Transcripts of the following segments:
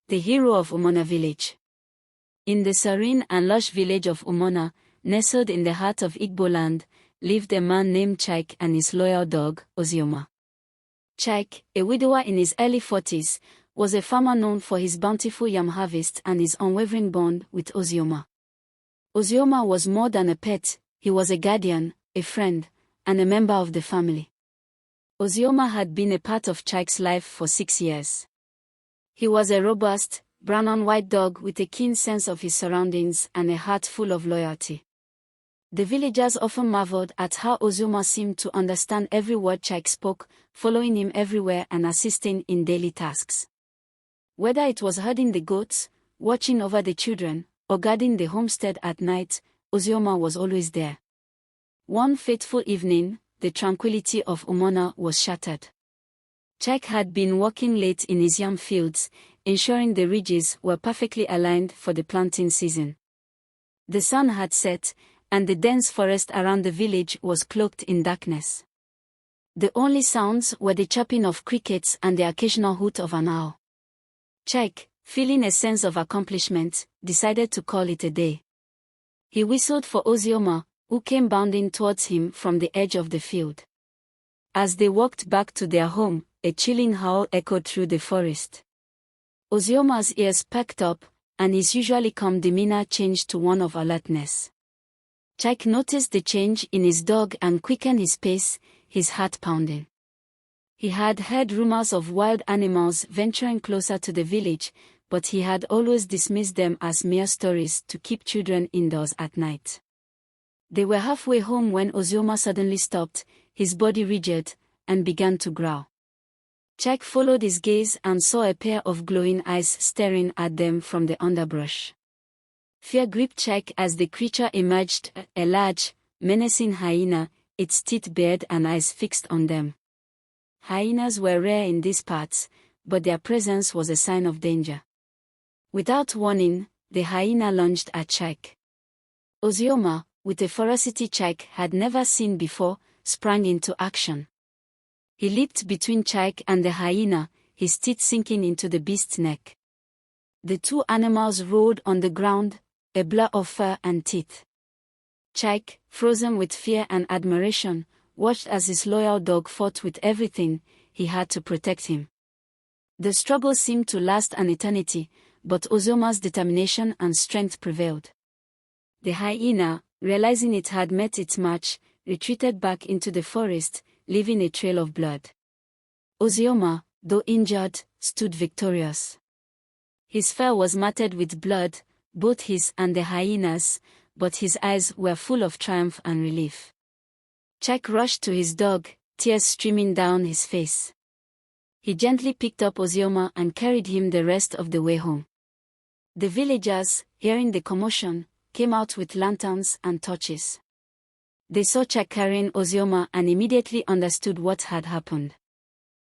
the hero of Umunna village. In the serene and lush village of Umunna, nestled in the heart of Igbo land, lived a man named Chike and his loyal dog, Ozioma. Chike, a widower in his early 40s, was a farmer known for his bountiful yam harvest and his unwavering bond with Ozioma. Ozioma was more than a pet, he was a guardian, a friend, and a member of the family. Ozioma had been a part of Chike's life for 6 years. He was a robust, brown-and-white dog with a keen sense of his surroundings and a heart full of loyalty. The villagers often marveled at how Ozioma seemed to understand every word Chike spoke, following him everywhere and assisting in daily tasks. Whether it was herding the goats, watching over the children, or guarding the homestead at night, Ozioma was always there. One fateful evening, the tranquility of Umunna was shattered. Chike had been working late in his yam fields, ensuring the ridges were perfectly aligned for the planting season. The sun had set, and the dense forest around the village was cloaked in darkness. The only sounds were the chirping of crickets and the occasional hoot of an owl. Chike, feeling a sense of accomplishment, decided to call it a day. He whistled for Ozioma, who came bounding towards him from the edge of the field. As they walked back to their home, a chilling howl echoed through the forest. Ozioma's ears perked up, and his usually calm demeanor changed to one of alertness. Chike noticed the change in his dog and quickened his pace, his heart pounding. He had heard rumors of wild animals venturing closer to the village, but he had always dismissed them as mere stories to keep children indoors at night. They were halfway home when Ozioma suddenly stopped, his body rigid, and began to growl. Chike followed his gaze and saw a pair of glowing eyes staring at them from the underbrush. Fear gripped Chike as the creature emerged, a large, menacing hyena, its teeth bared and eyes fixed on them. Hyenas were rare in these parts, but their presence was a sign of danger. Without warning, the hyena lunged at Chike. Ozioma, with a ferocity Chike had never seen before, sprang into action. He leaped between Chike and the hyena, his teeth sinking into the beast's neck. The two animals rolled on the ground, a blur of fur and teeth. Chike, frozen with fear and admiration, watched as his loyal dog fought with everything he had to protect him. The struggle seemed to last an eternity, but Ozioma's determination and strength prevailed. The hyena, realizing it had met its match, retreated back into the forest, leaving a trail of blood. Ozioma, though injured, stood victorious. His fur was matted with blood, both his and the hyena's, but his eyes were full of triumph and relief. Chike rushed to his dog, tears streaming down his face. He gently picked up Ozioma and carried him the rest of the way home. The villagers, hearing the commotion, came out with lanterns and torches. They saw Chike carrying Ozioma and immediately understood what had happened.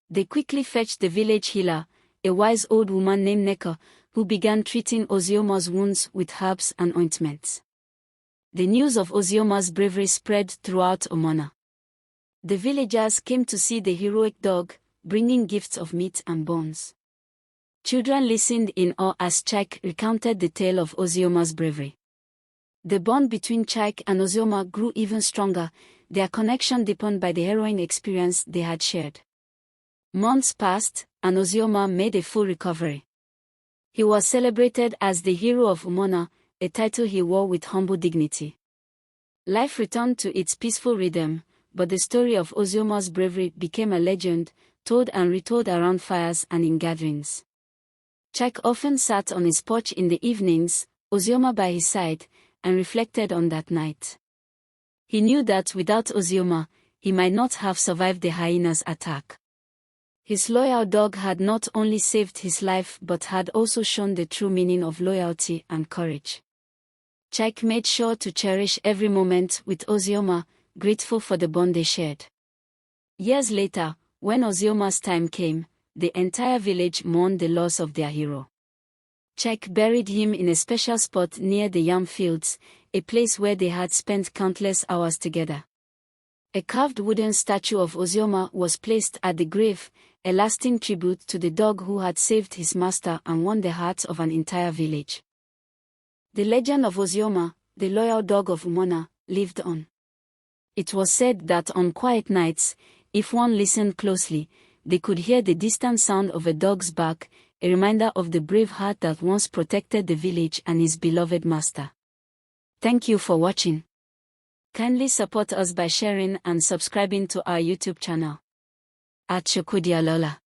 They quickly fetched the village healer, a wise old woman named Neko, who began treating Ozioma's wounds with herbs and ointments. The news of Ozioma's bravery spread throughout Umunna. The villagers came to see the heroic dog, bringing gifts of meat and bones. Children listened in awe as Chike recounted the tale of Ozioma's bravery. The bond between Chike and Ozioma grew even stronger, their connection deepened by the harrowing experience they had shared. Months passed, and Ozioma made a full recovery. He was celebrated as the Hero of Umunna, a title he wore with humble dignity. Life returned to its peaceful rhythm, but the story of Ozioma's bravery became a legend, told and retold around fires and in gatherings. Chike often sat on his porch in the evenings, Ozioma by his side, and reflected on that night. He knew that without Ozioma, he might not have survived the hyena's attack. His loyal dog had not only saved his life but had also shown the true meaning of loyalty and courage. Chike made sure to cherish every moment with Ozioma, grateful for the bond they shared. Years later, when Ozioma's time came, the entire village mourned the loss of their hero. Chike buried him in a special spot near the yam fields, a place where they had spent countless hours together. A carved wooden statue of Ozioma was placed at the grave, a lasting tribute to the dog who had saved his master and won the hearts of an entire village. The legend of Ozioma, the loyal dog of Umunna, lived on. It was said that on quiet nights, if one listened closely, they could hear the distant sound of a dog's bark, a reminder of the brave heart that once protected the village and his beloved master. Thank you for watching. Kindly support us by sharing and subscribing to our YouTube channel. @Shukudi Alola.